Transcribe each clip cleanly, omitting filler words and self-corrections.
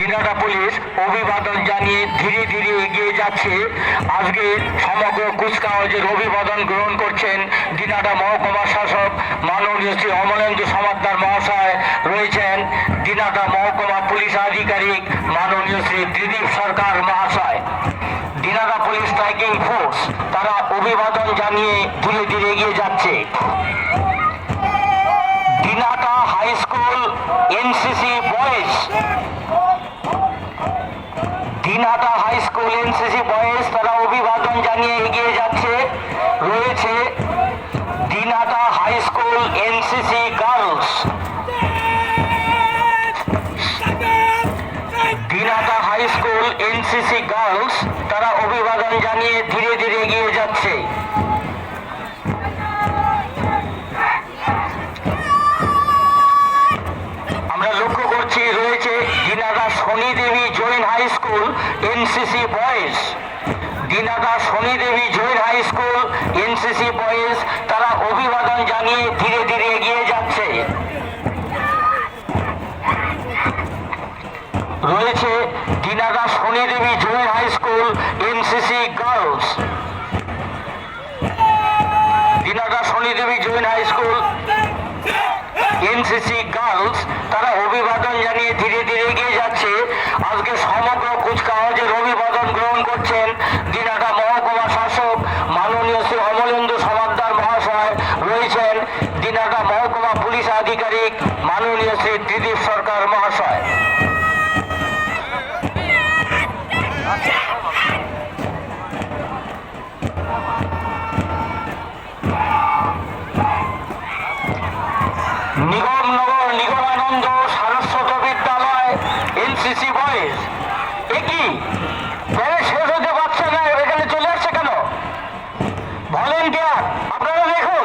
Dinhata police অভিবাদন জানিয়ে ধীরে ধীরে এগিয়ে যাচ্ছে। আজকে সমগ্র কুচকাওয়াজের অভিবাদন গ্রহণ করছেন দিনাটা মহকুমা শাসক মাননীয় শ্রী অমলেন্দু সমাদ্দার মহাশয়, রয়েছেন দিনাটা মহকুমা পুলিশ আধিকারিক মাননীয় শ্রী ত্রিদীপ সরকার মহাশয়। দিনাটা পুলিশ স্ট্রাইকিং ফোর্স তারা অভিবাদন জানিয়ে ধীরে ধীরে এগিয়ে যাচ্ছে। Dinhata high school NCC boys, Dinhata high school NCC boys তারা অভিবাদন জানিয়ে এগিয়ে যাচ্ছে। রয়েছে Dinhata high school NCC girls, Dinhata high school NCC girls তারা অভিবাদন জানিয়ে ধীরে ধীরে এগিয়ে যাচ্ছে। আমরা লক্ষ্য করছি রয়েছে Dinhata Shani Devi Jain high school NCC boys, Dinhata Shani Devi Jain high school NCC boys তারা অভিবাদন জানিয়ে ধীরে ধীরে এগিয়ে যাচ্ছে। রয়েছে Dinhata Shani Devi Jain high school NCC girls, Dinhata Shani Devi Jain high school NCC girls তারা অভিবাদন জানিয়ে ধীরে ধীরে এগিয়ে যাচ্ছে। আজকে সমগ্র কুচকাওয়াজের অভিবাদন গ্রহণ করছেন দিনাটা মহকুমা শাসক মাননীয় শ্রী অমলেন্দু সমাদ্দার মহাশয়, রয়েছেন দিনাটা মহকুমা পুলিশ আধিকারিক মাননীয় শ্রী ত্রিদীপ সরকার মহাশয়। নিগমনগর নিগমানন্দ সারস্বত বিদ্যালয় এনসিসি বয়েজ, একই শেষ হতে পারছে না, এখানে চলে আসছে কেন? ভলেন্টিয়ার আপনারা দেখুন,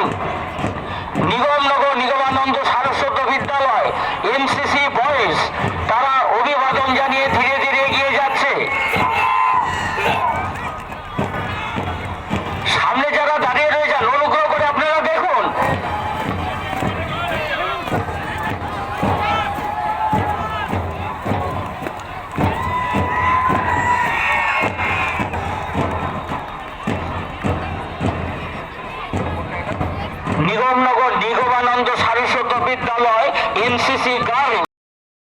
নিগমনগর নিগমানন্দ সারস্বত বিদ্যালয় এনসিসি বয়েজ তারা অভিবাদন জানিয়ে ধীরে ধীরে এগিয়ে যাচ্ছে। সামনে যারা দাঁড়িয়ে রয়েছেন অনুগ্রহ করে আপনারা দেখুন। নিগমনগর নিগমানন্দ সারস্বত বিদ্যালয় এনসিসি গার্লস